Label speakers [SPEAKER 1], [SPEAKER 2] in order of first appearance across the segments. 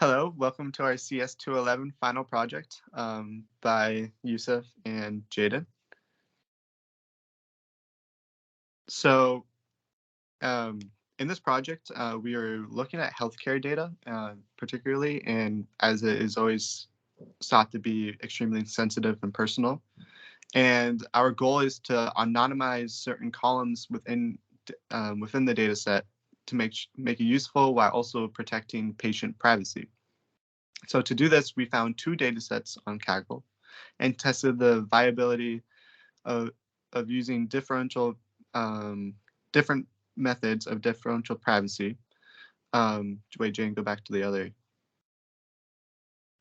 [SPEAKER 1] Hello, welcome to our CS211 final project by Yusuf and Jaden. So in this project, we are looking at healthcare data particularly, and as it is always sought to be extremely sensitive and personal. And our goal is to anonymize certain columns within the data set to make it useful while also protecting patient privacy. So to do this, we found two data sets on Kaggle and tested the viability of, of using different methods of differential privacy. Wait, Jane, go back to the other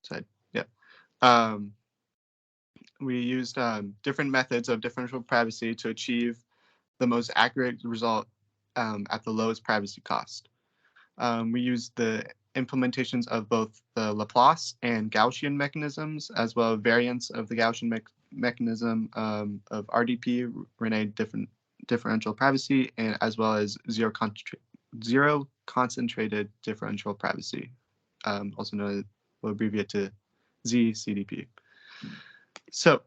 [SPEAKER 1] side. Yeah. Um, we used different methods of differential privacy to achieve the most accurate result at the lowest privacy cost. We used the implementations of both the Laplace and Gaussian mechanisms, as well as variants of the Gaussian mechanism of RDP, Rene differential privacy, and as well as zero concentrated differential privacy, also known as, we'll abbreviate to ZCDP. So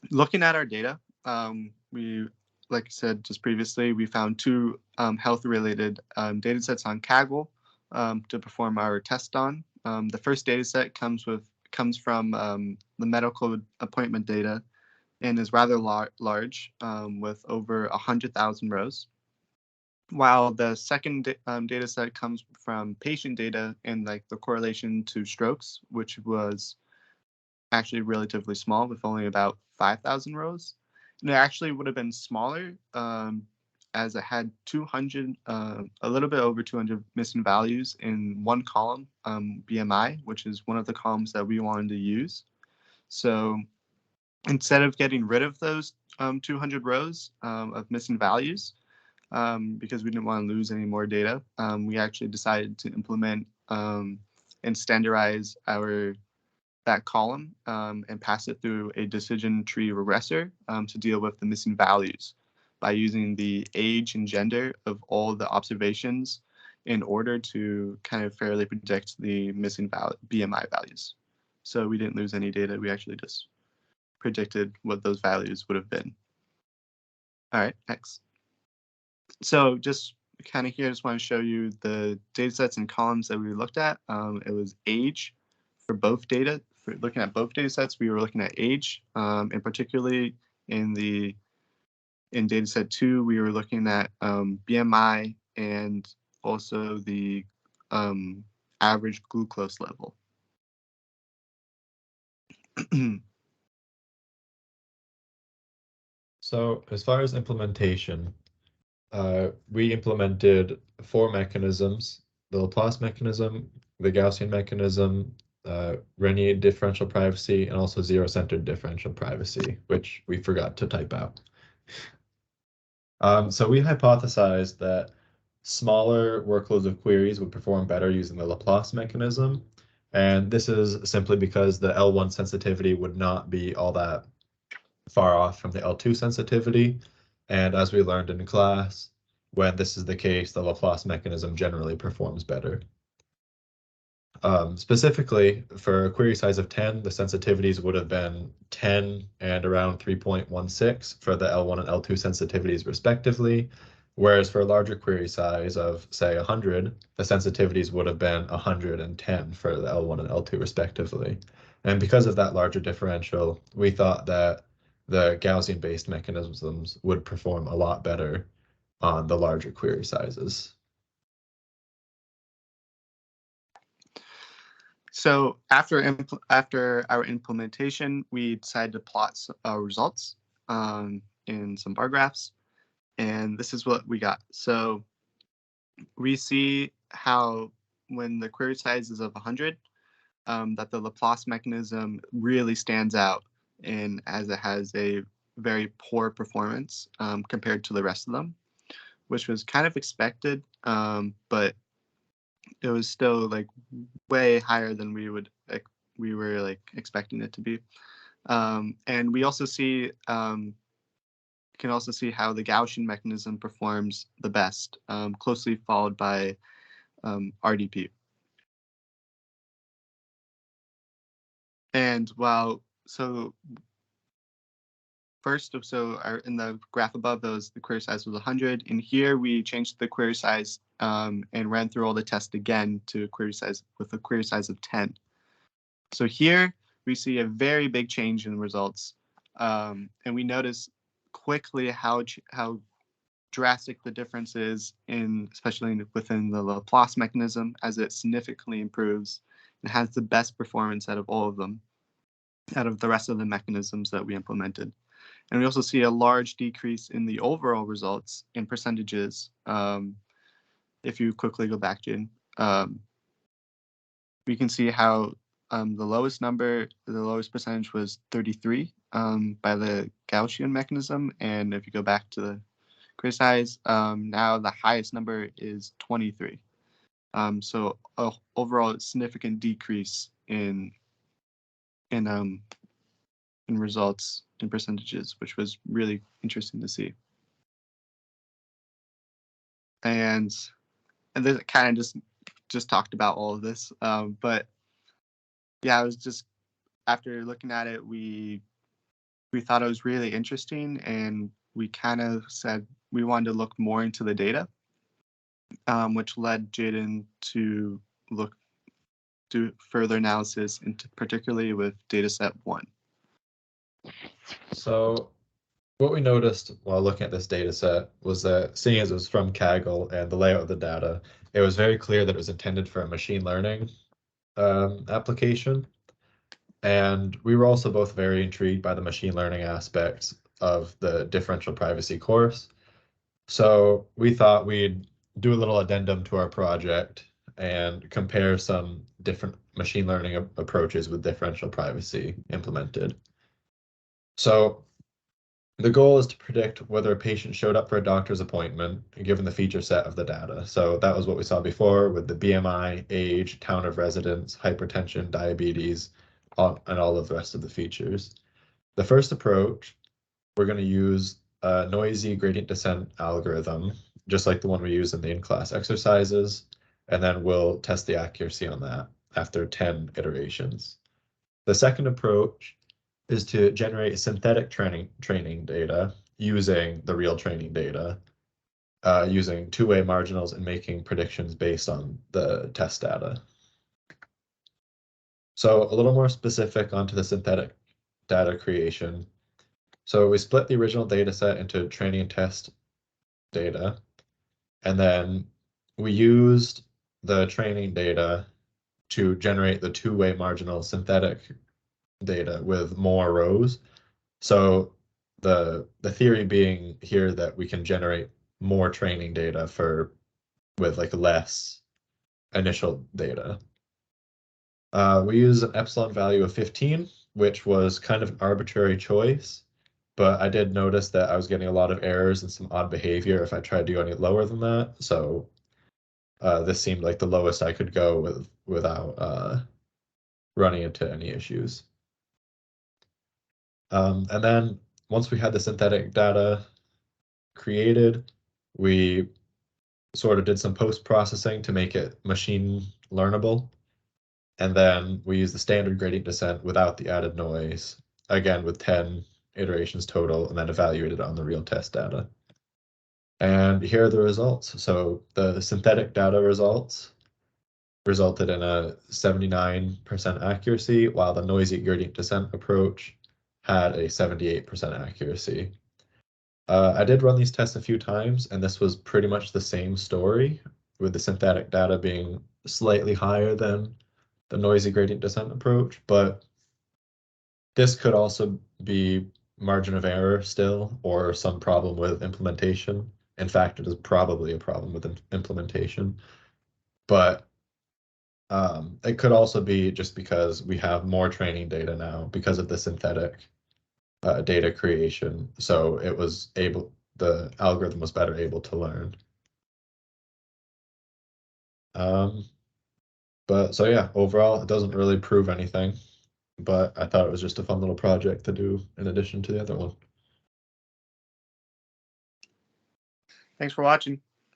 [SPEAKER 1] looking at our data, like I said just previously, we found two health-related data sets on Kaggle to perform our test on. The first data set comes from the medical appointment data and is rather large with over 100,000 rows. While the second data set comes from patient data and like the correlation to strokes, which was actually relatively small with only about 5,000 rows. And it actually would have been smaller as it had 200, a little bit over 200 missing values in one column, BMI, which is one of the columns that we wanted to use. So instead of getting rid of those 200 rows of missing values, because we didn't want to lose any more data, we actually decided to implement and standardize that column and pass it through a decision tree regressor to deal with the missing values by using the age and gender of all the observations in order to kind of fairly predict the missing BMI values. So we didn't lose any data. We actually just predicted what those values would have been. All right, next. So just kind of here, I just want to show you the data sets and columns that we looked at. It was age for both data. For looking at both data sets, we were looking at age, and particularly in data set 2, we were looking at BMI and also the average glucose level.
[SPEAKER 2] So as far as implementation, we implemented 4 mechanisms: the Laplace mechanism, the Gaussian mechanism, Rene differential privacy, and also zero-centered differential privacy, which we forgot to type out. So we hypothesized that smaller workloads of queries would perform better using the Laplace mechanism. And this is simply because the L1 sensitivity would not be all that far off from the L2 sensitivity. And as we learned in class, when this is the case, the Laplace mechanism generally performs better. Specifically, for a query size of 10, the sensitivities would have been 10 and around 3.16 for the L1 and L2 sensitivities respectively, whereas for a larger query size of, say, 100, the sensitivities would have been 110 for the L1 and L2 respectively. And because of that larger differential, we thought that the Gaussian-based mechanisms would perform a lot better on the larger query sizes.
[SPEAKER 1] So after our implementation, we decided to plot our results in some bar graphs, and this is what we got. So we see how when the query size is of 100, that the Laplace mechanism really stands out, and as it has a very poor performance compared to the rest of them, which was kind of expected, but it was still like way higher than we were like expecting it to be. And we also see can also see how the Gaussian mechanism performs the best, closely followed by RDP. And in the graph above those, the query size was 100. In here, we changed the query size and ran through all the tests again to a query size of 10. So here we see a very big change in results, and we notice quickly how drastic the difference is especially within the Laplace mechanism, as it significantly improves and has the best performance out of all of them, out of the rest of the mechanisms that we implemented. And we also see a large decrease in the overall results in percentages. If you quickly go back, Jane, we can see how the lowest percentage was 33 by the Gaussian mechanism. And if you go back to the query size, now the highest number is 23. So overall, significant decrease in results in percentages, which was really interesting to see. And this kind of just talked about all of this, but yeah, it was just, after looking at it, we thought it was really interesting, and we kind of said we wanted to look more into the data, which led Jaden to do further analysis into particularly with dataset 1.
[SPEAKER 2] So what we noticed while looking at this data set was that, seeing as it was from Kaggle and the layout of the data, it was very clear that it was intended for a machine learning application. And we were also both very intrigued by the machine learning aspects of the differential privacy course. So we thought we'd do a little addendum to our project and compare some different machine learning approaches with differential privacy implemented. So the goal is to predict whether a patient showed up for a doctor's appointment, given the feature set of the data. So that was what we saw before with the BMI, age, town of residence, hypertension, diabetes, and all of the rest of the features. The first approach, we're going to use a noisy gradient descent algorithm, just like the one we use in the in-class exercises, and then we'll test the accuracy on that after 10 iterations. The second approach is to generate synthetic training data using the real training data, using two-way marginals and making predictions based on the test data. So a little more specific onto the synthetic data creation. So we split the original data set into training and test data, and then we used the training data to generate the two-way marginal synthetic data with more rows. So the theory being here that we can generate more training data with like less initial data. We use an epsilon value of 15, which was kind of an arbitrary choice, but I did notice that I was getting a lot of errors and some odd behavior if I tried to go any lower than that. So this seemed like the lowest I could go without running into any issues. And then once we had the synthetic data created, we sort of did some post-processing to make it machine learnable. And then we used the standard gradient descent without the added noise, again with 10 iterations total, and then evaluated on the real test data. And here are the results. So the synthetic data results resulted in a 79% accuracy, while the noisy gradient descent approach had a 78% accuracy. I did run these tests a few times, and this was pretty much the same story, with the synthetic data being slightly higher than the noisy gradient descent approach, but this could also be margin of error still, or some problem with implementation. In fact, it is probably a problem with implementation, but it could also be just because we have more training data now because of the synthetic data creation. So the algorithm was better able to learn. But so yeah, overall, it doesn't really prove anything, but I thought it was just a fun little project to do in addition to the other one.
[SPEAKER 1] Thanks for watching.